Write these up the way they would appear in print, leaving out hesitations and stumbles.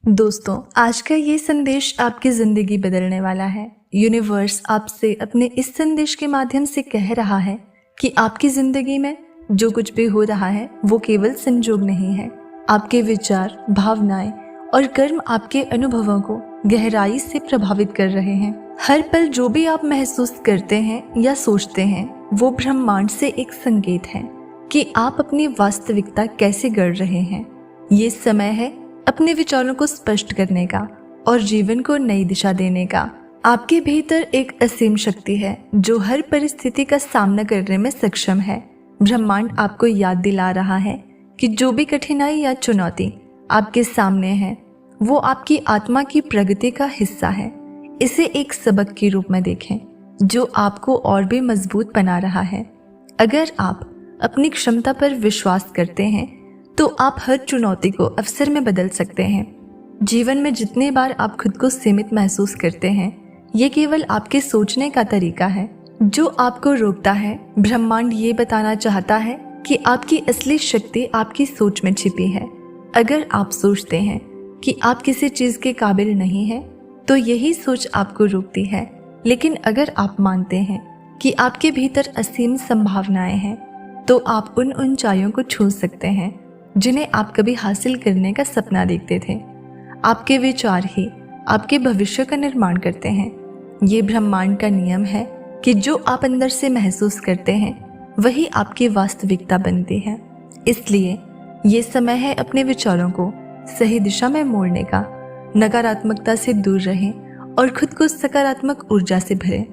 दोस्तों, आज का ये संदेश आपकी ज़िंदगी बदलने वाला है। यूनिवर्स आपसे अपने इस संदेश के माध्यम से कह रहा है कि आपकी ज़िंदगी में जो कुछ भी हो रहा है वो केवल संजोग नहीं है। आपके विचार, भावनाएं और कर्म आपके अनुभवों को गहराई से प्रभावित कर रहे हैं। हर पल जो भी आप महसूस करते हैं या सोचते हैं वो ब्रह्मांड से एक संकेत है कि आप अपनी वास्तविकता कैसे गढ़ रहे हैं। ये समय है अपने विचारों को स्पष्ट करने का और जीवन को नई दिशा देने का। आपके भीतर एक असीम शक्ति है जो हर परिस्थिति का सामना करने में सक्षम है। ब्रह्मांड आपको याद दिला रहा है कि जो भी कठिनाई या चुनौती आपके सामने है वो आपकी आत्मा की प्रगति का हिस्सा है। इसे एक सबक के रूप में देखें जो आपको और भी मजबूत बना रहा है। अगर आप अपनी क्षमता पर विश्वास करते हैं तो आप हर चुनौती को अवसर में बदल सकते हैं। जीवन में जितने बार आप खुद को सीमित महसूस करते हैं ये केवल आपके सोचने का तरीका है जो आपको रोकता है। ब्रह्मांड ये बताना चाहता है कि आपकी असली शक्ति आपकी सोच में छिपी है। अगर आप सोचते हैं कि आप किसी चीज के काबिल नहीं हैं तो यही सोच आपको रोकती है। लेकिन अगर आप मानते हैं कि आपके भीतर असीम संभावनाएं हैं तो आप उन ऊंचाइयों को छू सकते हैं जिन्हें आप कभी हासिल करने का सपना देखते थे। आपके विचार ही आपके भविष्य का निर्माण करते हैं। ये ब्रह्मांड का नियम है कि जो आप अंदर से महसूस करते हैं वही आपकी वास्तविकता बनती है। इसलिए ये समय है अपने विचारों को सही दिशा में मोड़ने का। नकारात्मकता से दूर रहें और खुद को सकारात्मक ऊर्जा से भरें।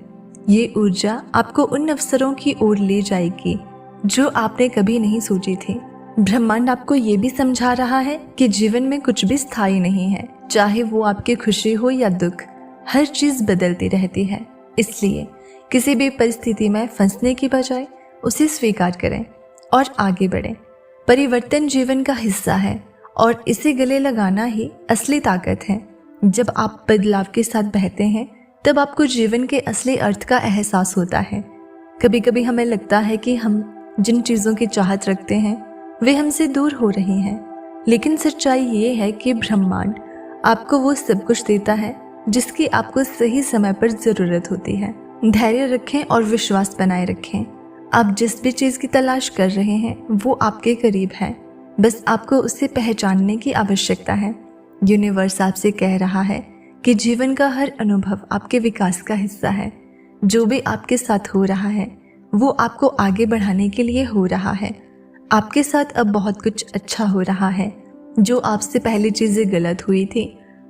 ये ऊर्जा आपको उन अवसरों की ओर ले जाएगी जो आपने कभी नहीं सोची थी। ब्रह्मांड आपको ये भी समझा रहा है कि जीवन में कुछ भी स्थायी नहीं है, चाहे वो आपकी खुशी हो या दुख, हर चीज बदलती रहती है। इसलिए किसी भी परिस्थिति में फंसने की बजाय उसे स्वीकार करें और आगे बढ़ें। परिवर्तन जीवन का हिस्सा है और इसे गले लगाना ही असली ताकत है। जब आप बदलाव के साथ बहते हैं तब आपको जीवन के असली अर्थ का एहसास होता है। कभी कभी हमें लगता है कि हम जिन चीजों की चाहत रखते हैं वे हमसे दूर हो रही हैं, लेकिन सच्चाई ये है कि ब्रह्मांड आपको वो सब कुछ देता है जिसकी आपको सही समय पर जरूरत होती है। धैर्य रखें और विश्वास बनाए रखें। आप जिस भी चीज की तलाश कर रहे हैं वो आपके करीब है, बस आपको उसे पहचानने की आवश्यकता है। यूनिवर्स आपसे कह रहा है कि जीवन का हर अनुभव आपके विकास का हिस्सा है। जो भी आपके साथ हो रहा है वो आपको आगे बढ़ाने के लिए हो रहा है। आपके साथ अब बहुत कुछ अच्छा हो रहा है। जो आपसे पहले चीजें गलत हुई थी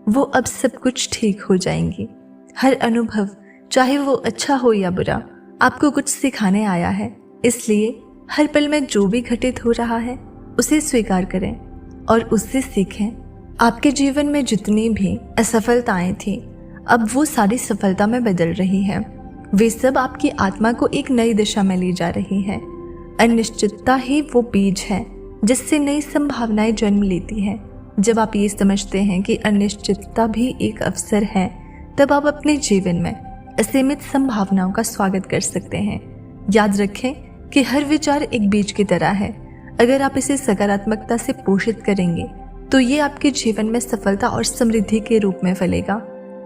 वो अब सब कुछ ठीक हो जाएंगी। हर अनुभव, चाहे वो अच्छा हो या बुरा, आपको कुछ सिखाने आया है। इसलिए हर पल में जो भी घटित हो रहा है उसे स्वीकार करें और उससे सीखें। आपके जीवन में जितनी भी असफलताएं थी अब वो सारी सफलता में बदल रही है। वे सब आपकी आत्मा को एक नई दिशा में ले जा रही है। अनिश्चितता ही वो बीज है जिससे नई संभावनाएं जन्म लेती है। जब आप ये समझते हैं कि अनिश्चितता भी एक अवसर है तब आप अपने जीवन में असीमित संभावनाओं का स्वागत कर सकते हैं। याद रखें कि हर विचार एक बीज की तरह है। अगर आप इसे सकारात्मकता से पोषित करेंगे तो ये आपके जीवन में सफलता और समृद्धि के रूप में फलेगा।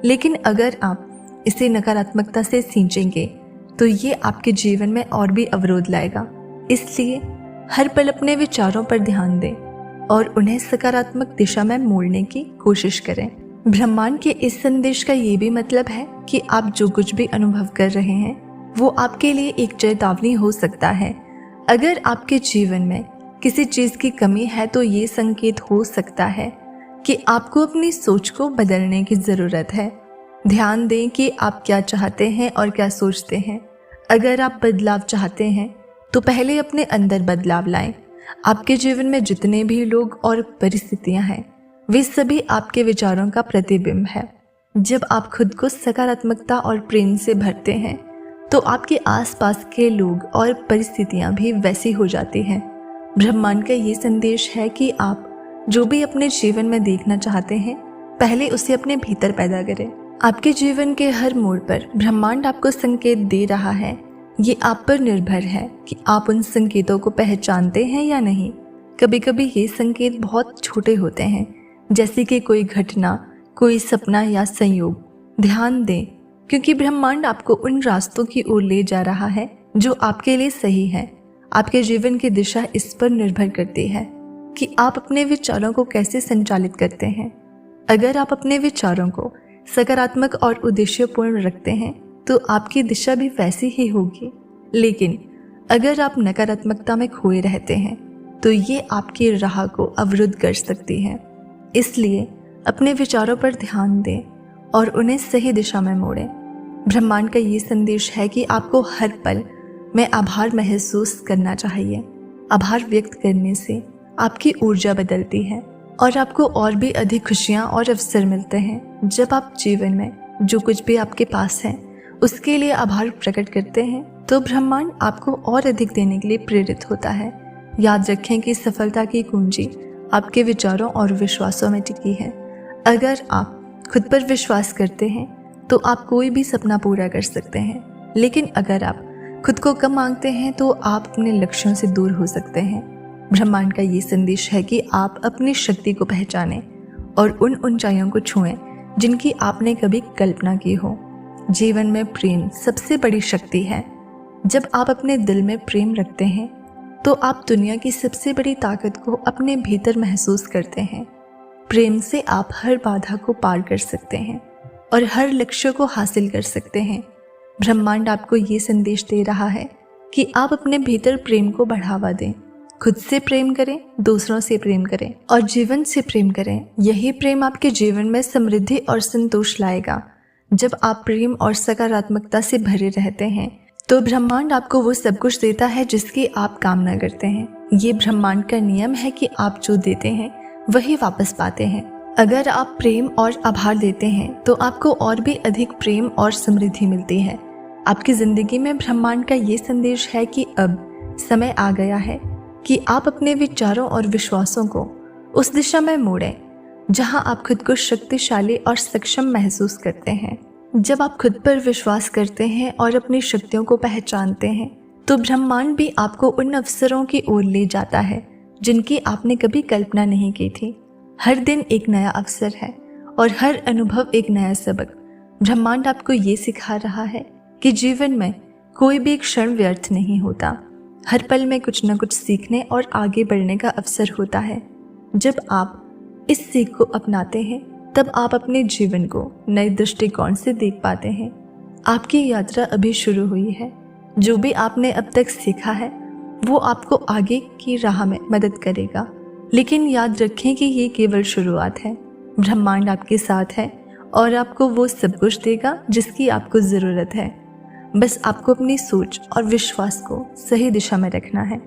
लेकिन अगर आप इसे नकारात्मकता से सींचेंगे तो ये आपके जीवन में और भी अवरोध लाएगा। इसलिए हर पल अपने विचारों पर ध्यान दें और उन्हें सकारात्मक दिशा में मोड़ने की कोशिश करें। ब्रह्मांड के इस संदेश का ये भी मतलब है कि आप जो कुछ भी अनुभव कर रहे हैं वो आपके लिए एक चेतावनी हो सकता है। अगर आपके जीवन में किसी चीज की कमी है तो ये संकेत हो सकता है कि आपको अपनी सोच को बदलने की जरूरत है। ध्यान दें कि आप क्या चाहते हैं और क्या सोचते हैं। अगर आप बदलाव चाहते हैं तो पहले अपने अंदर बदलाव लाएं। आपके जीवन में जितने भी लोग और परिस्थितियां हैं वे सभी आपके विचारों का प्रतिबिंब है। जब आप खुद को सकारात्मकता और प्रेम से भरते हैं तो आपके आसपास के लोग और परिस्थितियां भी वैसी हो जाती हैं। ब्रह्मांड का ये संदेश है कि आप जो भी अपने जीवन में देखना चाहते हैं पहले उसे अपने भीतर पैदा करें। आपके जीवन के हर मोड़ पर ब्रह्मांड आपको संकेत दे रहा है। ये आप पर निर्भर है कि आप उन संकेतों को पहचानते हैं या नहीं। कभी कभी ये संकेत बहुत छोटे होते हैं जैसे कि कोई घटना, कोई सपना या संयोग। ध्यान दें, क्योंकि ब्रह्मांड आपको उन रास्तों की ओर ले जा रहा है जो आपके लिए सही है। आपके जीवन की दिशा इस पर निर्भर करती है कि आप अपने विचारों को कैसे संचालित करते हैं। अगर आप अपने विचारों को सकारात्मक और उद्देश्यपूर्ण रखते हैं तो आपकी दिशा भी वैसी ही होगी। लेकिन अगर आप नकारात्मकता में खोए रहते हैं तो ये आपकी राह को अवरुद्ध कर सकती है। इसलिए अपने विचारों पर ध्यान दें और उन्हें सही दिशा में मोड़ें। ब्रह्मांड का ये संदेश है कि आपको हर पल में आभार महसूस करना चाहिए। आभार व्यक्त करने से आपकी ऊर्जा बदलती है और आपको और भी अधिक खुशियाँ और अवसर मिलते हैं। जब आप जीवन में जो कुछ भी आपके पास है उसके लिए आभार प्रकट करते हैं तो ब्रह्मांड आपको और अधिक देने के लिए प्रेरित होता है। याद रखें कि सफलता की कुंजी आपके विचारों और विश्वासों में टिकी है। अगर आप खुद पर विश्वास करते हैं तो आप कोई भी सपना पूरा कर सकते हैं। लेकिन अगर आप खुद को कम मांगते हैं तो आप अपने लक्ष्यों से दूर हो सकते हैं। ब्रह्मांड का ये संदेश है कि आप अपनी शक्ति को पहचानें और उन ऊंचाइयों को छुएं जिनकी आपने कभी कल्पना की हो। जीवन में प्रेम सबसे बड़ी शक्ति है। जब आप अपने दिल में प्रेम रखते हैं तो आप दुनिया की सबसे बड़ी ताकत को अपने भीतर महसूस करते हैं। प्रेम से आप हर बाधा को पार कर सकते हैं और हर लक्ष्य को हासिल कर सकते हैं। ब्रह्मांड आपको ये संदेश दे रहा है कि आप अपने भीतर प्रेम को बढ़ावा दें। खुद से प्रेम करें, दूसरों से प्रेम करें और जीवन से प्रेम करें। यही प्रेम आपके जीवन में समृद्धि और संतोष लाएगा। जब आप प्रेम और सकारात्मकता से भरे रहते हैं तो ब्रह्मांड आपको वो सब कुछ देता है जिसकी आप कामना करते हैं। ये ब्रह्मांड का नियम है कि आप जो देते हैं वही वापस पाते हैं। अगर आप प्रेम और आभार देते हैं तो आपको और भी अधिक प्रेम और समृद्धि मिलती है। आपकी जिंदगी में ब्रह्मांड का ये संदेश है कि अब समय आ गया है कि आप अपने विचारों और विश्वासों को उस दिशा में मोड़ें जहां आप खुद को शक्तिशाली और सक्षम महसूस करते हैं। जब आप खुद पर विश्वास करते हैं और अपनी शक्तियों को पहचानते हैं तो ब्रह्मांड भी आपको उन अवसरों की ओर ले जाता है जिनकी आपने कभी कल्पना नहीं की थी। हर दिन एक नया अवसर है और हर अनुभव एक नया सबक। ब्रह्मांड आपको ये सिखा रहा है कि जीवन में कोई भी क्षण व्यर्थ नहीं होता। हर पल में कुछ न कुछ सीखने और आगे बढ़ने का अवसर होता है। जब आप इस सीख को अपनाते हैं तब आप अपने जीवन को नए दृष्टिकोण से देख पाते हैं। आपकी यात्रा अभी शुरू हुई है। जो भी आपने अब तक सीखा है वो आपको आगे की राह में मदद करेगा। लेकिन याद रखें कि ये केवल शुरुआत है। ब्रह्मांड आपके साथ है और आपको वो सब कुछ देगा जिसकी आपको ज़रूरत है। बस आपको अपनी सोच और विश्वास को सही दिशा में रखना है।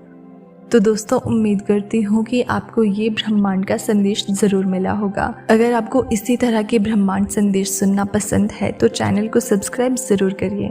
तो दोस्तों, उम्मीद करती हूँ कि आपको ये ब्रह्मांड का संदेश ज़रूर मिला होगा। अगर आपको इसी तरह के ब्रह्मांड संदेश सुनना पसंद है तो चैनल को सब्सक्राइब ज़रूर करिए।